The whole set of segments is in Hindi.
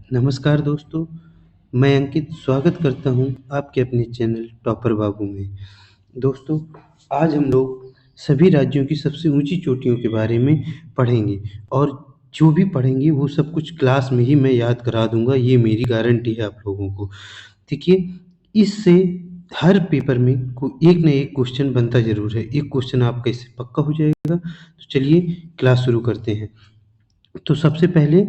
नमस्कार दोस्तों, मैं अंकित स्वागत करता हूँ आपके अपने चैनल टॉपर बाबू में। दोस्तों, आज हम लोग सभी राज्यों की सबसे ऊँची चोटियों के बारे में पढ़ेंगे और जो भी पढ़ेंगे वो सब कुछ क्लास में ही मैं याद करा दूँगा, ये मेरी गारंटी है आप लोगों को। देखिए, इससे हर पेपर में एक ना एक क्वेश्चन बनता ज़रूर है। एक क्वेश्चन आपका इससे पक्का हो जाएगा। तो चलिए क्लास शुरू करते हैं। तो सबसे पहले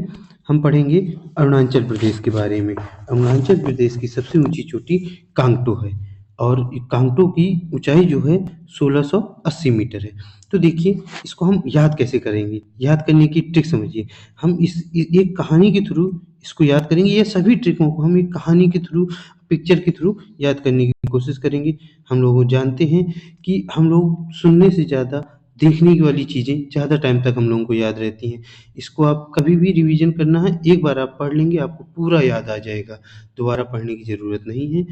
हम पढ़ेंगे अरुणाचल प्रदेश के बारे में। अरुणाचल प्रदेश की सबसे ऊंची चोटी कांगटो है और कांगटो की ऊंचाई जो है 1680 मीटर है। तो देखिए, इसको हम याद कैसे करेंगे, याद करने की ट्रिक समझिए। हम एक कहानी के थ्रू इसको याद करेंगे। ये सभी ट्रिकों को हम एक कहानी के थ्रू, पिक्चर के थ्रू याद करने की कोशिश करेंगे। हम लोग जानते हैं कि हम लोग सुनने से ज़्यादा देखने की वाली चीज़ें ज़्यादा टाइम तक हम लोगों को याद रहती हैं। इसको आप कभी भी रिवीजन करना है, एक बार आप पढ़ लेंगे आपको पूरा याद आ जाएगा, दोबारा पढ़ने की ज़रूरत नहीं है।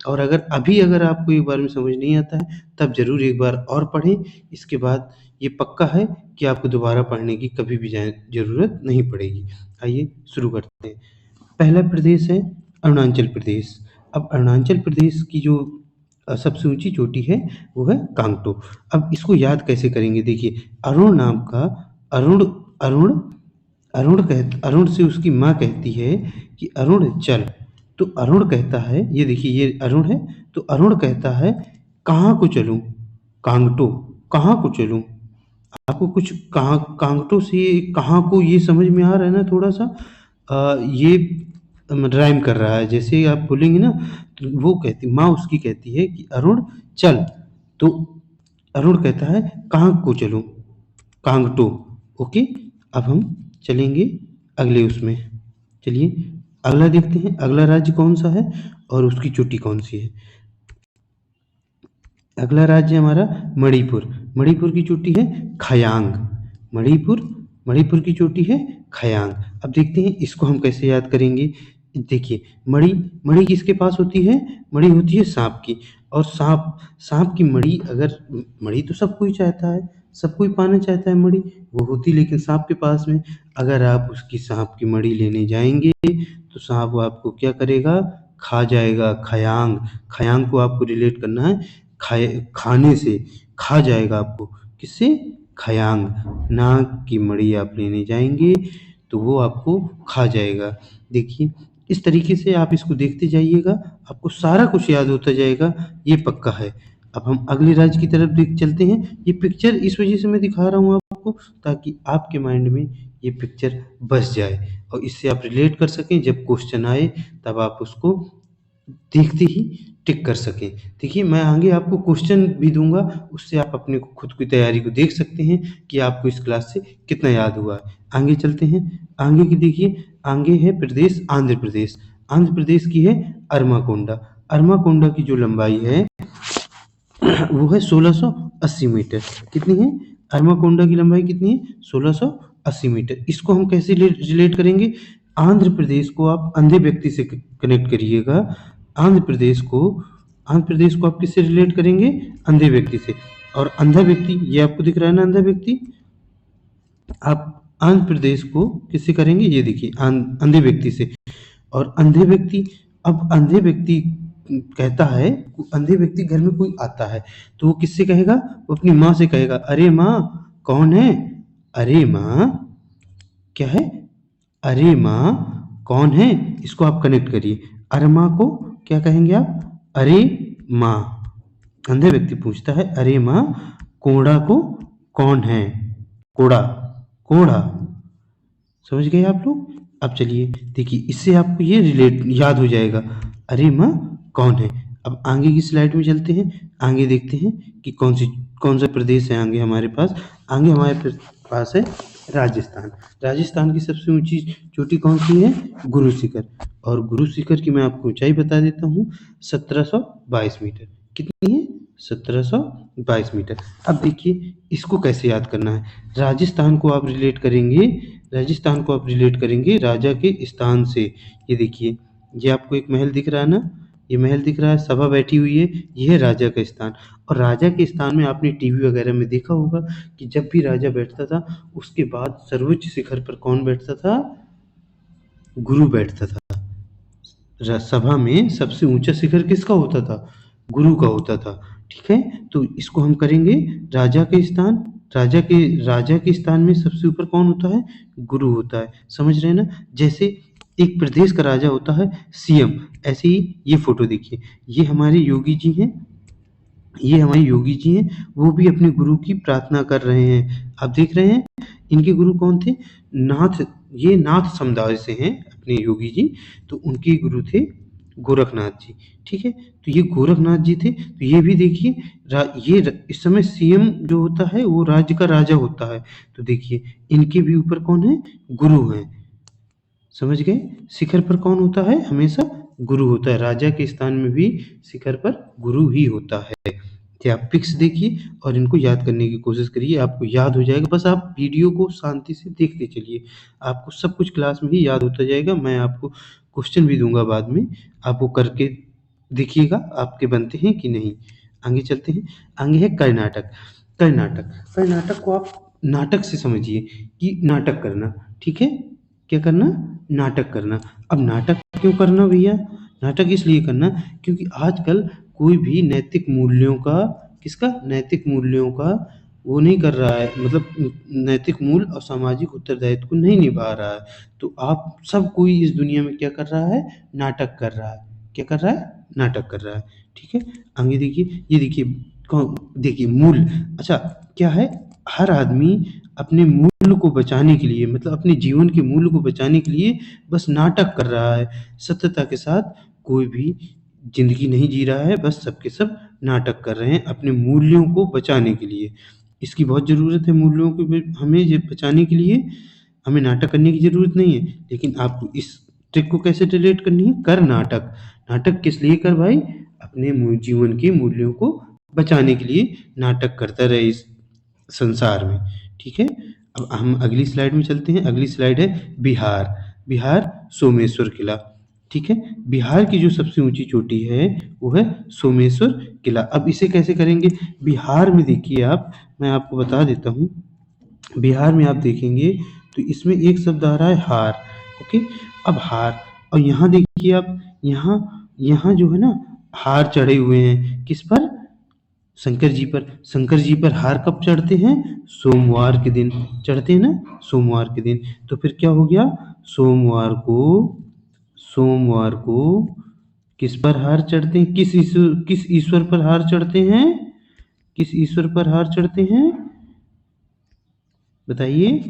और अगर आपको एक बार में समझ नहीं आता है तब ज़रूर एक बार और पढ़ें। इसके बाद ये पक्का है कि आपको दोबारा पढ़ने की कभी भी ज़रूरत नहीं पड़ेगी। आइए शुरू करते हैं। पहला प्रदेश है अरुणाचल प्रदेश। अब अरुणाचल प्रदेश की जो सबसे ऊंची चोटी है वो है कांगटो। अब इसको याद कैसे करेंगे, देखिए, अरुण नाम का अरुण अरुण अरुण से उसकी माँ कहती है कि अरुण चल। तो अरुण कहता है, ये देखिए ये अरुण है, तो अरुण कहता है कहाँ को चलूं? कांगटो। कहाँ को चलूं? आपको कुछ कहाँ कांगटो से कहाँ को ये समझ में आ रहा है ना थोड़ा सा। ये राइम कर रहा है, जैसे आप बोलेंगे ना तो वो कहती, माँ उसकी कहती है कि अरुण चल। तो अरुण कहता है कहाँ को चलूं? कांगटो। ओके। अब हम चलेंगे अगले उसमें। चलिए अगला देखते हैं, अगला राज्य कौन सा है और उसकी चोटी कौन सी है। अगला राज्य हमारा मणिपुर। मणिपुर की चोटी है खयांग। मणिपुर मणिपुर की चोटी है खयांग। अब देखते हैं इसको हम कैसे याद करेंगे। देखिए, मणि मणि किसके पास होती है? मणि होती है सांप की। और सांप सांप की मणि, अगर मणि तो सब कोई चाहता है, सब कोई पाना चाहता है मणि, वो होती लेकिन सांप के पास में। अगर आप उसकी सांप की मणि लेने जाएंगे तो सांप आपको क्या करेगा? खा जाएगा। खयांग, खयांग को आपको रिलेट करना है खाने से। खा जाएगा आपको। किससे? खयांग। नाग की मणि आप लेने जाएंगे तो वो आपको खा जाएगा। देखिए, इस तरीके से आप इसको देखते जाइएगा, आपको सारा कुछ याद होता जाएगा, ये पक्का है। अब हम अगले राज्य की तरफ देख चलते हैं। ये पिक्चर इस वजह से मैं दिखा रहा हूँ आपको ताकि आपके माइंड में ये पिक्चर बस जाए और इससे आप रिलेट कर सकें। जब क्वेश्चन आए तब आप उसको देखते ही टिक कर सकें। देखिए, मैं आगे आपको क्वेश्चन भी दूंगा, उससे आप अपने खुद की तैयारी को देख सकते हैं कि आपको इस क्लास से कितना याद हुआ है। आगे चलते हैं। आगे की देखिए, आगे है प्रदेश आंध्र प्रदेश। आंध्र प्रदेश की है अरमाकोंडा। अरमाकोंडा की जो लंबाई है वो है 1680 मीटर। कितनी है? अरमाकोंडा की लंबाई कितनी है? 1680 मीटर। इसको हम कैसे रिलेट करेंगे? आंध्र प्रदेश को आप अंधे व्यक्ति से कनेक्ट करिएगा। आंध्र प्रदेश को आंध्र प्रदेश को आप किससे रिलेट करेंगे? अंधे व्यक्ति से। और अंधा व्यक्ति, ये आपको दिख रहा है ना अंधा व्यक्ति, आप आंध्र प्रदेश को किससे करेंगे? ये देखिए अंधे व्यक्ति से। और अंधे व्यक्ति, अब अंधे व्यक्ति कहता है, अंधे व्यक्ति घर में कोई आता है तो वो किससे कहेगा? वो अपनी माँ से कहेगा, अरे माँ कौन है? अरे माँ क्या है? अरे माँ कौन है? इसको आप कनेक्ट करिए। अरे माँ को क्या कहेंगे आप? अरे माँ। अंधे व्यक्ति पूछता है, अरे माँ कोड़ा को कौन है? कोड़ा, कोड़ा। समझ गए आप लोग? अब चलिए देखिए, इससे आपको ये रिलेट याद हो जाएगा, अरे माँ कौन है। अब आगे की स्लाइड में चलते हैं। आगे देखते हैं कि कौन सा प्रदेश है आगे हमारे पास। आगे हमारे पास है राजस्थान। राजस्थान की सबसे ऊंची चोटी कौन सी है? गुरु शिखर। और गुरु शिखर की मैं आपको ऊंचाई बता देता हूँ, 1722 मीटर। कितनी है? 1722 मीटर। अब देखिए इसको कैसे याद करना है। राजस्थान को आप रिलेट करेंगे, राजस्थान को आप रिलेट करेंगे राजा के स्थान से। ये देखिए, ये आपको एक महल दिख रहा है ना, ये महल दिख रहा है, सभा बैठी हुई है, ये है राजा का स्थान। और राजा के स्थान में आपने टीवी वगैरह में देखा होगा कि जब भी राजा बैठता था उसके बाद सर्वोच्च शिखर पर कौन बैठता था? गुरु बैठता था। सभा में सबसे ऊंचा शिखर किसका होता था? गुरु का होता था। ठीक है, तो इसको हम करेंगे राजा के स्थान। राजा के स्थान में सबसे ऊपर कौन होता है? गुरु होता है। समझ रहे हैं ना? जैसे एक प्रदेश का राजा होता है सीएम, ऐसे ही ये फोटो देखिए, ये हमारे योगी जी हैं। ये हमारे योगी जी हैं, वो भी अपने गुरु की प्रार्थना कर रहे हैं। आप देख रहे हैं इनके गुरु कौन थे? नाथ। ये नाथ समुदाय से हैं अपने योगी जी, तो उनके गुरु थे गोरखनाथ जी। ठीक है, तो ये गोरखनाथ जी थे। तो ये भी देखिए, इस समय सीएम जो होता है वो राज्य का राजा होता है। तो देखिए इनके भी ऊपर कौन है? गुरु हैं। समझ गए? शिखर पर कौन होता है? हमेशा गुरु होता है। राजा के स्थान में भी शिखर पर गुरु ही होता है। तो आप पिक्स देखिए और इनको याद करने की कोशिश करिए, आपको याद हो जाएगा। बस आप वीडियो को शांति से देखते चलिए, आपको सब कुछ क्लास में ही याद होता जाएगा। मैं आपको क्वेश्चन भी दूंगा बाद में, आप वो करके देखिएगा आपके बनते हैं कि नहीं। आगे चलते हैं। आगे है कर्नाटक। कर्नाटक कर्नाटक को आप नाटक से समझिए कि नाटक करना। ठीक है, क्या करना? नाटक करना। अब नाटक क्यों करना भैया? नाटक इसलिए करना क्योंकि आजकल कोई भी नैतिक मूल्यों का, किसका? नैतिक मूल्यों का वो नहीं कर रहा है, मतलब नैतिक मूल्य और सामाजिक उत्तरदायित्व को नहीं निभा रहा है। तो आप सब कोई इस दुनिया में क्या कर रहा है? नाटक कर रहा है। क्या कर रहा है? नाटक कर रहा है। ठीक है, आगे देखिए, ये देखिए देखिए मूल्य। अच्छा, क्या है? हर आदमी अपने मूल्य को बचाने के लिए, मतलब अपने जीवन के मूल्य को बचाने के लिए बस नाटक कर रहा है। सत्यता के साथ कोई भी जिंदगी नहीं जी रहा है, बस सबके सब नाटक कर रहे हैं अपने मूल्यों को बचाने के लिए। इसकी बहुत ज़रूरत है मूल्यों को हमें ये बचाने के लिए हमें नाटक करने की ज़रूरत नहीं है। लेकिन आपको इस ट्रिक को कैसे रिलेट करनी है? कर नाटक। नाटक किस लिए कर भाई? अपने जीवन के मूल्यों को बचाने के लिए नाटक करता रहे इस संसार में। ठीक है, अब हम अगली स्लाइड में चलते हैं। अगली स्लाइड है बिहार। बिहार सोमेश्वर किला। ठीक है, बिहार की जो सबसे ऊंची चोटी है वो है सोमेश्वर किला। अब इसे कैसे करेंगे? बिहार में देखिए आप, मैं आपको बता देता हूँ। बिहार में आप देखेंगे तो इसमें एक शब्द आ रहा है हार। ओके, अब हार, और यहाँ देखिए आप, यहाँ यहाँ जो है ना, हार चढ़े हुए हैं किस पर? शंकर जी पर। शंकर जी पर हार कब चढ़ते हैं? सोमवार के दिन चढ़ते हैं ना, सोमवार के दिन। तो फिर क्या हो गया? सोमवार को किस पर हार चढ़ते हैं? किस ईश्वर पर हार चढ़ते हैं? किस ईश्वर पर हार चढ़ते हैं? बताइए।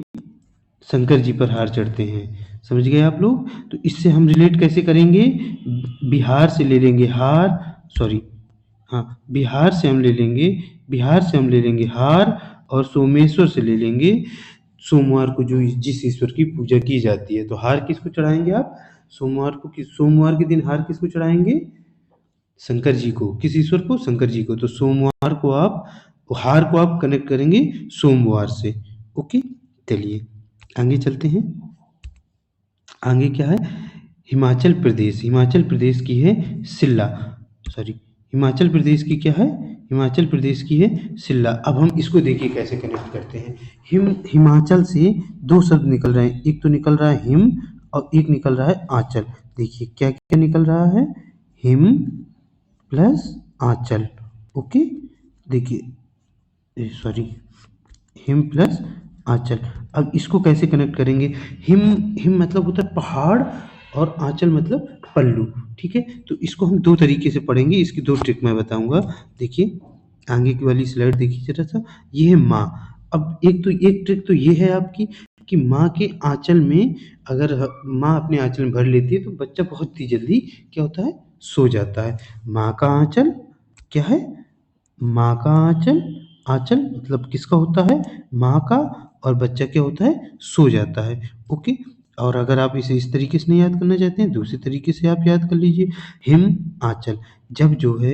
शंकर जी पर हार चढ़ते हैं। समझ गए आप लोग? तो इससे हम रिलेट कैसे करेंगे? बिहार से ले लेंगे हार, सॉरी, हाँ, बिहार से हम ले लेंगे हार, और सोमेश्वर से ले लेंगे सोमवार को जो जिस ईश्वर की पूजा की जाती है। तो हार किसको चढ़ाएंगे आप? सोमवार के दिन हार किसको चढ़ाएंगे? शंकर जी को। किस ईश्वर को? शंकर जी को। तो सोमवार को आप हार को आप कनेक्ट करेंगे सोमवार से। ओके, चलिए आगे चलते हैं। आगे क्या है? हिमाचल प्रदेश। हिमाचल प्रदेश की है शिल्ला, सॉरी, हिमाचल प्रदेश की क्या है? हिमाचल प्रदेश की है शिल्ला। अब हम इसको देखिए कैसे कनेक्ट करते हैं। हिमाचल से दो शब्द निकल रहे हैं, एक तो निकल रहा है हिम और एक निकल रहा है आंचल। देखिए क्या क्या निकल रहा है? हिम प्लस आंचल। ओके, देखिए, सॉरी, हिम प्लस आंचल। अब इसको कैसे कनेक्ट करेंगे? हिम हिम मतलब होता है पहाड़, और आंचल मतलब पल्लू। ठीक है, तो इसको हम दो तरीके से पढ़ेंगे, इसकी दो ट्रिक मैं बताऊंगा। देखिए आगे की वाली स्लाइड देखिए जरा सा, ये है माँ। अब एक ट्रिक तो ये है आपकी कि माँ के आंचल में, अगर माँ अपने आंचल में भर लेती है तो बच्चा बहुत ही जल्दी क्या होता है? सो जाता है। माँ का आंचल क्या है? माँ का आंचल। आंचल मतलब किसका होता है? माँ का। और बच्चा क्या होता है? सो जाता है। ओके, और अगर आप इसे इस तरीके से नहीं याद करना चाहते हैं, दूसरे तरीके से आप याद कर लीजिए। हिम आंचल, जब जो है,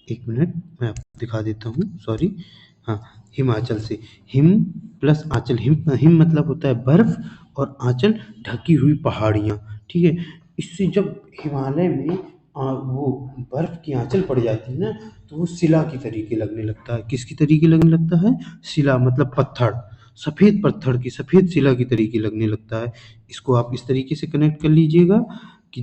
एक मिनट मैं आपको दिखा देता हूँ, सॉरी, हाँ, हिमाचल से हिम प्लस आंचल। हिम हिम मतलब होता है बर्फ, और आंचल ढकी हुई पहाड़ियाँ। ठीक है, इससे जब हिमालय में वो बर्फ की आंचल पड़ जाती है ना, तो वो शिला की तरीके लगने लगता है। किसकी तरीके लगने लगता है? शिला मतलब पत्थर। सफ़ेद पत्थर की, सफ़ेद शिला की तरीके लगने लगता है। इसको आप इस तरीके से कनेक्ट कर लीजिएगा कि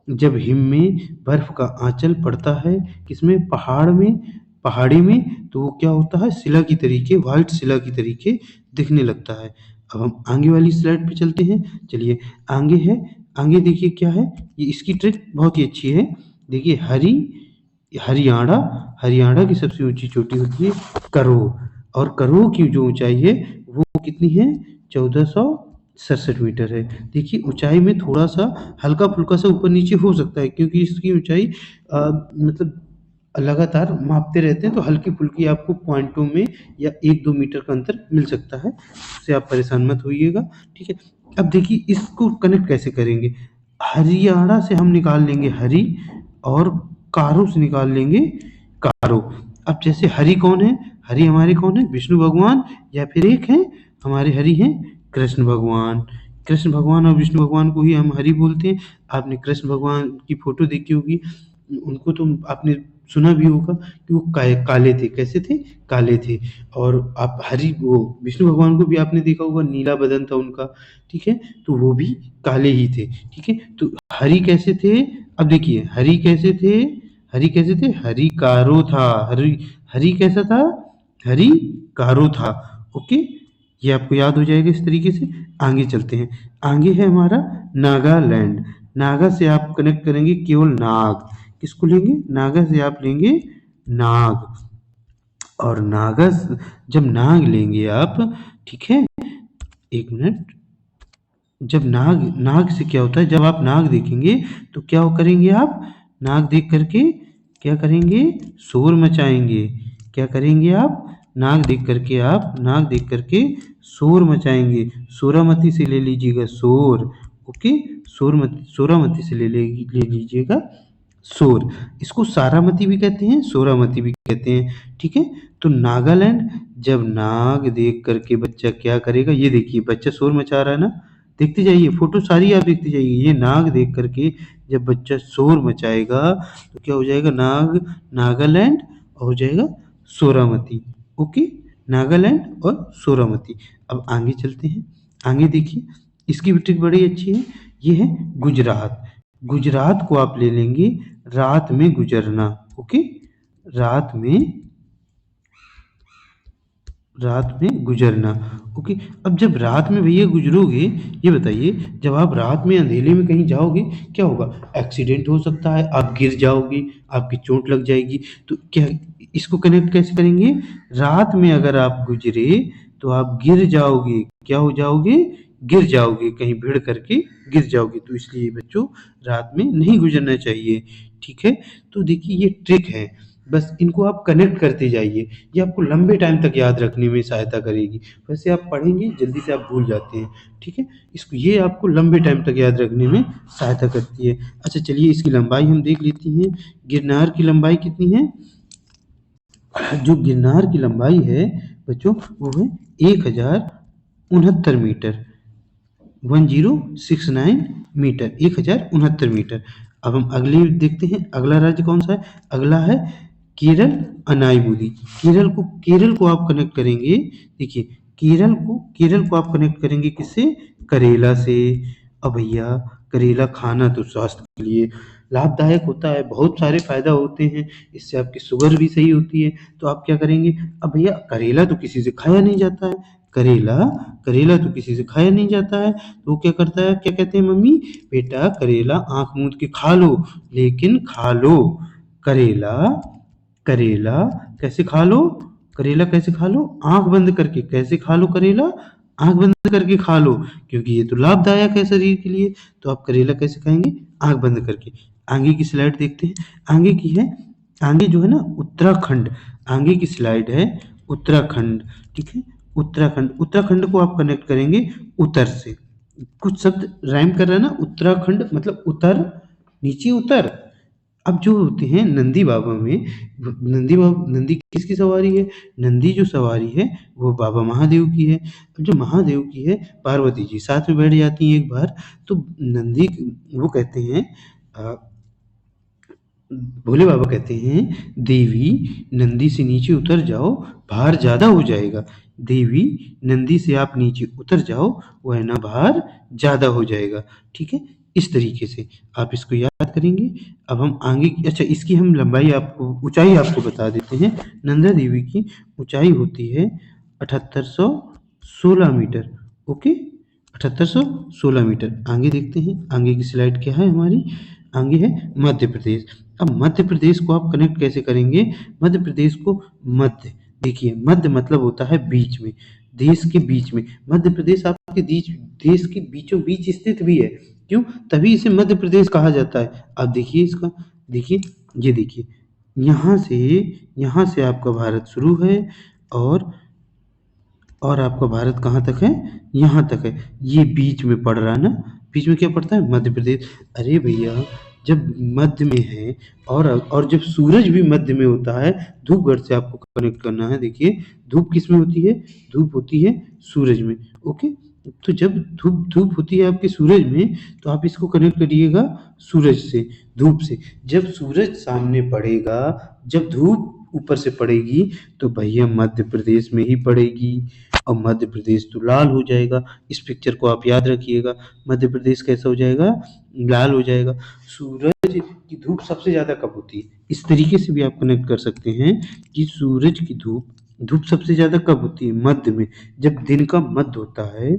जब हिम में बर्फ़ का आँचल पड़ता है, किसमें? पहाड़ी में, तो वो क्या होता है? शिला की तरीके, व्हाइट शिला की तरीके दिखने लगता है। अब हम आगे वाली स्लाइड पे चलते हैं। चलिए, आगे है, आगे देखिए क्या है? ये इसकी ट्रिक बहुत ही अच्छी है। देखिए, हरियाणा हरियाणा की सबसे ऊँची चोटी होती है करो, और करो की जो ऊँचाई है वो कितनी है? 1467 मीटर है। देखिए, ऊँचाई में थोड़ा-सा हल्का-फुल्का सा ऊपर-नीचे हो सकता है, क्योंकि इसकी ऊँचाई मतलब लगातार मापते रहते हैं, तो हल्की-फुल्की आपको पॉइंटों में या 1-2 मीटर का अंतर मिल सकता है। उससे आप परेशान मत होइएगा, ठीक है? अब देखिए, इसको कनेक्ट कैसे करेंगे? हरियाणा से हम निकाल लेंगे हरि, और कारो से निकाल लेंगे कारो। अब जैसे हरि कौन है? हरि हमारे कौन है? विष्णु भगवान, या फिर एक हैं हमारे हरि हैं कृष्ण भगवान। कृष्ण भगवान और विष्णु भगवान को ही हम हरि बोलते हैं। आपने कृष्ण भगवान की फ़ोटो देखी होगी, उनको तो आपने सुना भी होगा कि वो काले थे। कैसे थे? काले थे। और आप वो विष्णु भगवान को भी आपने देखा होगा, नीला बदन था उनका, ठीक है? तो वो भी काले ही थे, ठीक है? तो हरि कैसे थे? अब देखिए, हरि कैसे थे? हरि कैसे थे? हरि कारो था। हरि हरि कैसा था? हरि कारो था। ओके, ये आपको याद हो जाएगा इस तरीके से। आगे चलते हैं। आगे है हमारा नागालैंड। नागा से आप कनेक्ट करेंगे केवल नाग। किसको लेंगे? नागा से आप लेंगे नाग। और जब नाग लेंगे आप, ठीक है? एक मिनट। जब नाग नाग से क्या होता है? जब आप नाग देखेंगे तो क्या करेंगे आप? नाग देख करके क्या करेंगे? शोर मचाएंगे। क्या करेंगे आप? नाग देख करके शोर मचाएंगे। सोरामती से ले लीजिएगा शोर। ओके, सोरामती से ले लीजिएगा शोर। इसको सारामती भी कहते हैं, सोरामती भी कहते हैं, ठीक है? तो नागालैंड, जब नाग देख करके बच्चा क्या करेगा? ये देखिए, बच्चा शोर मचा रहा है ना, देखते जाइए, फोटो सारी आप देखते जाइए। ये नाग देख करके जब बच्चा शोर मचाएगा तो क्या हो जाएगा? नागालैंड हो जाएगा सोरामती। ओके, नागालैंड और सोरामती। अब आगे चलते हैं। आगे देखिए, इसकी भी ट्रिक बड़ी अच्छी है। ये है गुजरात। गुजरात को आप ले लेंगे रात में गुजरना। ओके, रात में गुजरना। ओके, अब जब रात में भैया गुजरोगे, ये बताइए, जब आप रात में अंधेरे में कहीं जाओगे, क्या होगा? एक्सीडेंट हो सकता है, आप गिर जाओगे, आपकी चोट लग जाएगी। तो क्या, इसको कनेक्ट कैसे करेंगे? रात में अगर आप गुजरे तो आप गिर जाओगे। क्या हो जाओगे? गिर जाओगे, कहीं भिड़ करके गिर जाओगे। तो इसलिए बच्चों, रात में नहीं गुजरना चाहिए, ठीक है? तो देखिए, ये ट्रिक है, बस इनको आप कनेक्ट करते जाइए। ये आपको लंबे टाइम तक याद रखने में सहायता करेगी। वैसे आप पढ़ेंगे जल्दी से आप भूल जाते हैं, ठीक है? इसको, ये आपको लंबे टाइम तक याद रखने में सहायता करती है। अच्छा, चलिए, इसकी लंबाई हम देख लेते हैं। गिरनार की लंबाई कितनी है? जो गिरनार की लंबाई है बच्चों, वो है 1069 मीटर। 1069 metre, 1069 metre. अब हम अगले देखते हैं, अगला राज्य कौन सा है? अगला है केरल अनाईबुदी। केरल को आप कनेक्ट करेंगे। देखिए, केरल को आप कनेक्ट करेंगे किससे? करेला से। अब भैया, करेला खाना तो स्वास्थ्य के लिए लाभदायक होता है, बहुत सारे फायदा होते हैं, इससे आपकी शुगर भी सही होती है। तो आप क्या करेंगे? अब भैया, करेला तो किसी से खाया नहीं जाता है। करेला करेला तो किसी से खाया नहीं जाता है, तो वो क्या करता है? क्या कहते हैं मम्मी? बेटा, करेला आंख मूंद के खा लो, लेकिन खा लो। करेला करेला कैसे खा लो? करेला कैसे खा लो? आंख बंद करके। कैसे खा लो करेला? आंख बंद करके खा लो, क्योंकि ये तो लाभदायक है शरीर के लिए। तो आप करेला कैसे खाएंगे? आंख बंद करके। आगे की स्लाइड देखते हैं। आगे की है, आगे जो है ना, उत्तराखंड। आगे की स्लाइड है उत्तराखंड, ठीक है? उत्तराखंड को आप कनेक्ट करेंगे उत्तर से। कुछ शब्द राइम कर रहा है ना, उत्तराखंड मतलब उतर, नीचे उतर। अब जो होते हैं नंदी बाबा में, नंदी किसकी सवारी है? नंदी जो सवारी है वो बाबा महादेव की है। अब जो महादेव की है, पार्वती जी साथ में बैठ जाती हैं एक बार। तो नंदी, वो कहते हैं भोले बाबा कहते हैं, देवी नंदी से नीचे उतर जाओ, भार ज़्यादा हो जाएगा। देवी नंदी से आप नीचे उतर जाओ, वरना भार ज़्यादा हो जाएगा। ठीक है, इस तरीके से आप इसको याद करेंगे। अब हम आगे, अच्छा इसकी हम लंबाई आपको, ऊंचाई आपको बता देते हैं। नंदा देवी की ऊंचाई होती है 7816 मीटर। Okay, 7816 metre. आगे देखते हैं, आगे की स्लाइड क्या है हमारी, आगे है मध्य प्रदेश। अब मध्य प्रदेश को आप कनेक्ट कैसे करेंगे? मध्य प्रदेश को, मध्य, देखिए मध्य मतलब होता है बीच में, देश के बीच में। मध्य प्रदेश आपके देश के बीचों बीच स्थित भी है। क्यों? तभी इसे मध्य प्रदेश कहा जाता है। अब देखिए इसका, देखिए, ये देखिए, यहाँ से, यहाँ से आपका भारत शुरू है, और आपका भारत कहाँ तक है? यहाँ तक है। ये बीच में पड़ रहा है ना, बीच में क्या पड़ता है? मध्य प्रदेश। अरे भैया, जब मध्य में है, और जब सूरज भी मध्य में होता है, धूप घर से आपको कनेक्ट करना है। देखिए, धूप किस में होती है? धूप होती है सूरज में। ओके, तो जब धूप धूप होती है आपके सूरज में, तो आप इसको कनेक्ट करिएगा सूरज से, धूप से। जब सूरज सामने पड़ेगा, जब धूप ऊपर से पड़ेगी, तो भैया मध्य प्रदेश में ही पड़ेगी, और मध्य प्रदेश तो लाल हो जाएगा। इस पिक्चर को आप याद रखिएगा। मध्य प्रदेश कैसा हो जाएगा? लाल हो जाएगा। सूरज की धूप सबसे ज़्यादा कब होती है? इस तरीके से भी आप कनेक्ट कर सकते हैं कि सूरज की धूप सबसे ज़्यादा कब होती है? मध्य में। जब दिन का मध्य होता है,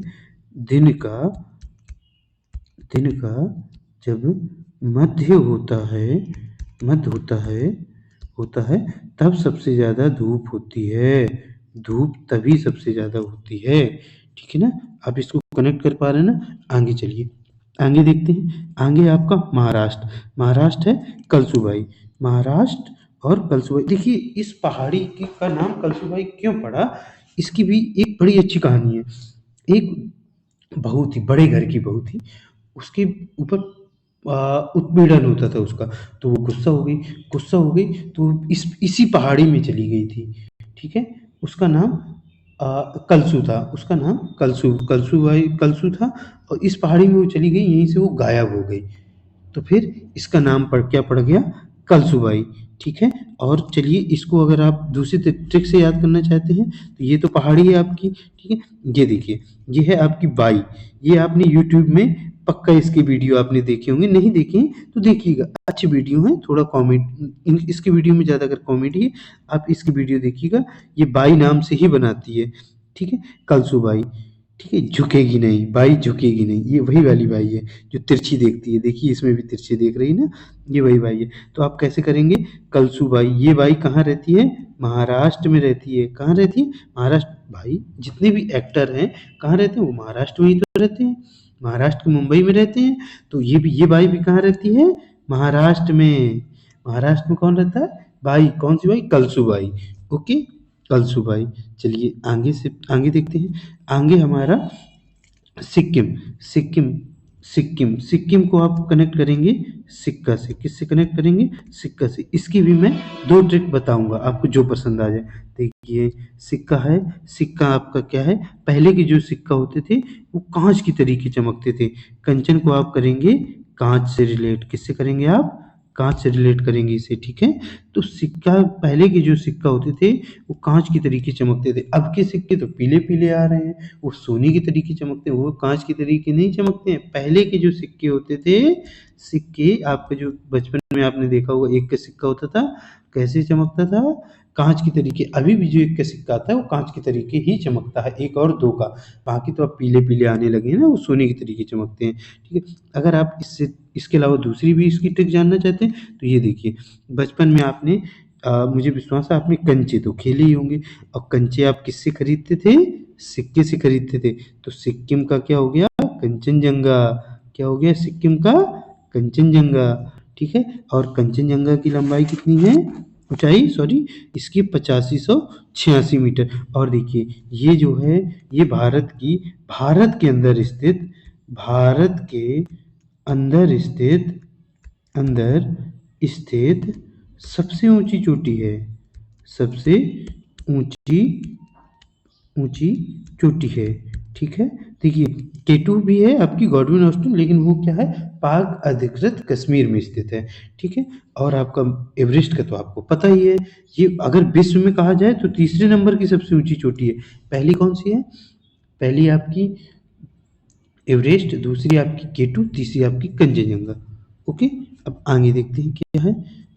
दिन का जब मध्य होता है, मध्य होता है, तब सबसे ज़्यादा धूप होती है। धूप तभी सबसे ज़्यादा होती है। ठीक है ना? आप इसको कनेक्ट कर पा रहे हैं ना? आगे चलिए, आगे देखते हैं। आगे आपका महाराष्ट्र। महाराष्ट्र है कलसुबाई। महाराष्ट्र और कलसुबाई। देखिए, इस पहाड़ी का नाम कलसुबाई क्यों पड़ा? इसकी भी एक बड़ी अच्छी कहानी है। एक बहू थी, बड़े घर की बहू थी, उसके ऊपर उत्पीड़न होता था उसका, तो वो गुस्सा हो गई, तो इसी पहाड़ी में चली गई थी। ठीक है, उसका नाम कलसू था, उसका नाम कलसू था, और इस पहाड़ी में वो चली गई, यहीं से वो गायब हो गई। तो फिर इसका नाम क्या पड़ गया? कलसुबाई। ठीक है, और चलिए इसको अगर आप दूसरी ट्रिक से याद करना चाहते हैं, तो ये तो पहाड़ी है आपकी। ठीक है, ये देखिए, ये है आपकी बाई। ये आपने यूट्यूब में पक्का इसकी वीडियो आपने देखे होंगे, नहीं देखे हैं तो देखिएगा, अच्छी वीडियो है, थोड़ा कॉमेडी इसकी वीडियो में ज़्यादातर कॉमेडी है, आप इसकी वीडियो देखिएगा। ये बाई नाम से ही बनाती है। ठीक है, कलसुबाई। ठीक है, झुकेगी नहीं, बाई झुकेगी नहीं, ये वही वाली बाई है जो तिरछी देखती है। देखिए, इसमें भी तिरछी देख रही ना, ये वही बाई है। तो आप कैसे करेंगे? कलसू बाई। ये बाई कहाँ रहती है? महाराष्ट्र में रहती है। कहाँ रहती है? महाराष्ट्र। भाई, जितने भी एक्टर हैं कहाँ रहते हैं? वो महाराष्ट्र में ही तो रहते हैं, महाराष्ट्र के मुंबई में रहते हैं। तो ये बाई भी कहाँ रहती है? महाराष्ट्र में। महाराष्ट्र में कौन रहता है? बाई। कौन सी बाई? Kalsubai. Okay, Kalsubai. चलिए आगे से आगे देखते हैं। आगे हमारा सिक्किम। सिक्किम सिक्किम को आप कनेक्ट करेंगे सिक्का से। किससे कनेक्ट करेंगे? सिक्का से। इसकी भी मैं दो ट्रिक बताऊंगा, आपको जो पसंद आ जाए। देखिए, सिक्का है, सिक्का आपका क्या है? पहले के जो सिक्का होते थे वो कांच की तरीके चमकते थे। कंचन को आप करेंगे कांच से रिलेट। किससे करेंगे आप? कांच से रिलेट करेंगे इसे। ठीक है, तो सिक्का, पहले के जो सिक्का होते थे वो कांच की तरीके चमकते थे। अब के सिक्के तो पीले पीले आ रहे हैं, वो सोने की तरीके चमकते हैं, वो कांच की तरीके नहीं चमकते हैं। पहले के जो सिक्के होते थे, सिक्के आपका जो बचपन में आपने देखा होगा, एक का सिक्का होता था, कैसे चमकता था? कांच की तरीके। अभी भी जो एक का सिक्का आता है वो कांच की तरीके ही चमकता है, एक और दो का। बाकी तो अब पीले पीले आने लगे हैं ना, वो सोने की तरीके चमकते हैं। ठीक है, अगर आप इसके अलावा दूसरी भी इसकी ट्रिक जानना चाहते हैं, तो ये देखिए, बचपन में आपने मुझे विश्वास है आपने कंचे तो खेले ही होंगे, और कंचे आप किससे खरीदते थे? सिक्के से खरीदते थे। तो सिक्किम का क्या हो गया? कंचनजंगा। क्या हो गया? सिक्किम का कंचनजंगा। ठीक है, और कंचनजंगा की लंबाई कितनी है? ऊंचाई, सॉरी, इसकी 8586 मीटर। और देखिए, ये जो है, ये भारत के अंदर स्थित, भारत के अंदर स्थित, अंदर स्थित सबसे ऊंची चोटी है। सबसे ऊंची ऊंची चोटी है। ठीक है, देखिए K2 भी है आपकी गॉडविन ऑस्टिन, लेकिन वो क्या है, पाक अधिकृत कश्मीर में स्थित है, ठीक है। और आपका एवरेस्ट का तो आपको पता ही है, ये अगर विश्व में कहा जाए तो तीसरे नंबर की सबसे ऊंची चोटी है। पहली कौन सी है? पहली आपकी एवरेस्ट, दूसरी आपकी K2, तीसरी आपकी कंचनजंगा। ओके, अब आगे देखते हैं क्या है।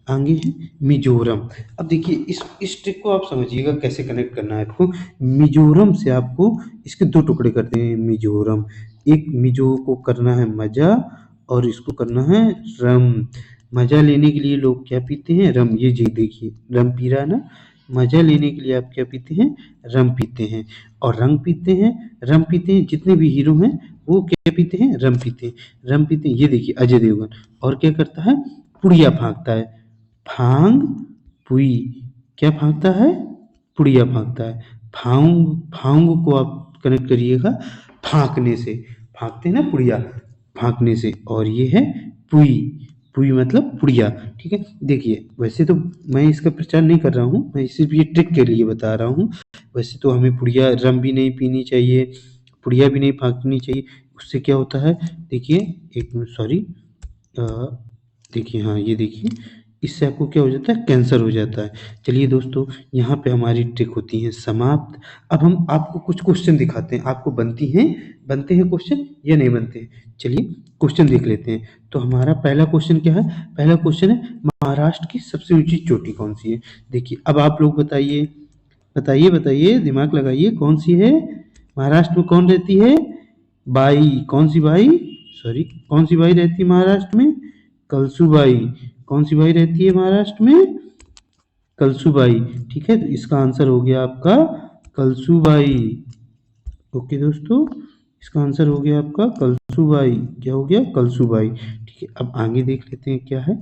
आगे है मिजोरम। अब देखिए इस ट्रिक को आप समझिएगा कैसे कनेक्ट करना है आपको। मिजोरम से आपको इसके दो टुकड़े करते हैं मिजोरम। एक मिजो को करना है मजा, और इसको करना है रम। मजा लेने के लिए लोग क्या पीते हैं? रम। ये जी देखिए रम पी रहा है ना। मजा लेने के लिए आप क्या पीते हैं? रम पीते हैं। और रंग पीते हैं, रम पीते हैं। जितने भी हीरो हैं वो क्या पीते हैं? रम पीते हैं, रम पीते हैं। ये देखिए अजय देवगन। और क्या करता है? पुड़िया फाँकता है। फांग पुई। क्या फाँकता है? पुड़िया फाँकता है। फाउंग, फाउंग को आप कनेक्ट करिएगा फाँकने से। फाँकते हैं ना पुड़िया, फाँकने से। और ये है पुई। पुई मतलब पुड़िया, ठीक है। देखिए वैसे तो मैं इसका प्रचार नहीं कर रहा हूँ, मैं सिर्फ ये ट्रिक के लिए बता रहा हूँ। वैसे तो हमें पुड़िया रम भी नहीं पीनी चाहिए, पुड़िया भी नहीं फाँकनी चाहिए। उससे क्या होता है, देखिए एक मिनट, सॉरी, देखिए हाँ ये देखिए, इससे आपको क्या हो जाता है? कैंसर हो जाता है। चलिए दोस्तों, यहाँ पे हमारी ट्रिक होती है समाप्त। अब हम आपको कुछ क्वेश्चन दिखाते हैं, आपको बनते हैं क्वेश्चन या नहीं बनते हैं। चलिए क्वेश्चन देख लेते हैं। तो हमारा पहला क्वेश्चन क्या है? पहला क्वेश्चन है महाराष्ट्र की सबसे ऊंची चोटी कौन सी है? देखिए अब आप लोग बताइए, बताइए बताइए, दिमाग लगाइए, कौन सी है? महाराष्ट्र में कौन रहती है? बाई। कौन सी बाई? सॉरी, कौन सी बाई रहती है महाराष्ट्र में? कलसुबाई। कौन सी बाई रहती है महाराष्ट्र में? कलसुबाई। ठीक है, तो इसका आंसर हो गया आपका कलसुबाई। ओके दोस्तों, इसका आंसर हो गया आपका कलसुबाई। क्या हो गया? कलसुबाई। ठीक है, अब आगे देख लेते हैं क्या है।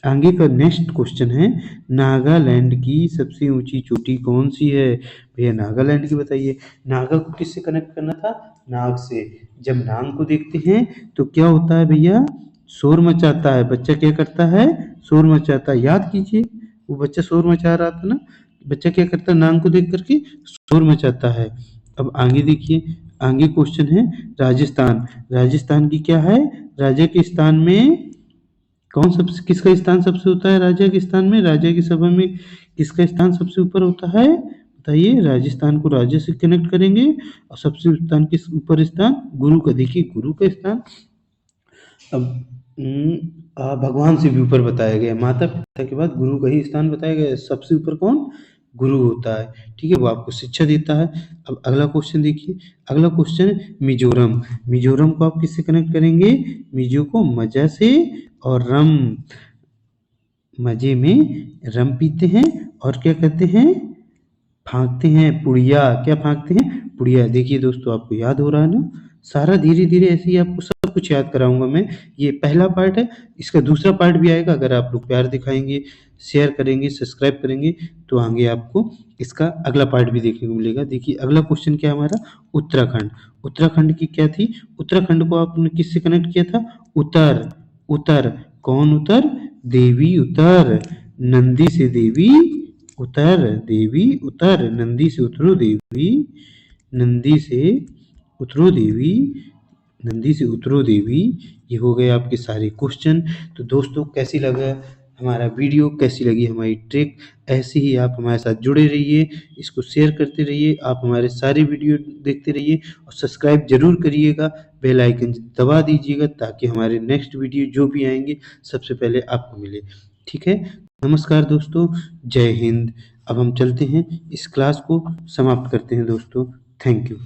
आगे का नेक्स्ट क्वेश्चन है नागालैंड की सबसे ऊंची चोटी कौन सी है? भैया नागालैंड की बताइए। नागा को किससे कनेक्ट करना था? नाग से। जब नाग को देखते हैं तो क्या होता है भैया? शोर मचाता है। बच्चा क्या करता है? शोर मचाता है। याद कीजिए, वो बच्चा शोर मचा रहा था ना। बच्चा क्या करता है? नाग को देख करके शोर मचाता है। अब आगे देखिए, आगे क्वेश्चन है राजस्थान। राजस्थान की क्या है? राजा के स्थान में कौन सबसे, किसका स्थान सबसे होता है राजा के स्थान में? राजा की सभा में किसका स्थान सबसे ऊपर होता है? बताइए। राजस्थान को राजा से कनेक्ट करेंगे, और सबसे स्थान किस ऊपर स्थान? गुरु का। देखिए गुरु का स्थान अब भगवान से भी ऊपर बताया गया है। माता पिता के बाद गुरु का ही स्थान बताया गया है। सबसे ऊपर कौन? गुरु होता है, ठीक है, वो आपको शिक्षा देता है। अब अगला क्वेश्चन देखिए। अगला क्वेश्चन है मिजोरम। मिजोरम को आप किससे कनेक्ट करेंगे? मिजो को मजा से, और रम। मजे में रम पीते हैं, और क्या करते हैं? फाँकते हैं पुड़िया। क्या फाँकते हैं? पुड़िया। देखिए दोस्तों, आपको याद हो रहा है ना। सारा धीरे धीरे ऐसे ही आपको सब कुछ याद कराऊंगा मैं। ये पहला पार्ट है, इसका दूसरा पार्ट भी आएगा। अगर आप लोग प्यार दिखाएंगे, शेयर करेंगे, सब्सक्राइब करेंगे, तो आगे आपको इसका अगला पार्ट भी देखने को मिलेगा। देखिए अगला क्वेश्चन क्या है हमारा? उत्तराखंड। उत्तराखंड की क्या थी? उत्तराखंड को आपने किससे कनेक्ट किया था? उतर। उतर। कौन उतर? देवी उतर। नंदी से देवी उतर। देवी उतर। नंदी से उतरो देवी। नंदी से उतरो देवी। नंदी से उतरो देवी। ये हो गए आपके सारे क्वेश्चन। तो दोस्तों कैसी लगा हमारा वीडियो, कैसी लगी हमारी ट्रिक? ऐसे ही आप हमारे साथ जुड़े रहिए, इसको शेयर करते रहिए, आप हमारे सारे वीडियो देखते रहिए, और सब्सक्राइब जरूर करिएगा, बेल आइकन दबा दीजिएगा, ताकि हमारे नेक्स्ट वीडियो जो भी आएंगे सबसे पहले आपको मिले। ठीक है, नमस्कार दोस्तों, जय हिंद। अब हम चलते हैं, इस क्लास को समाप्त करते हैं दोस्तों। Thank you.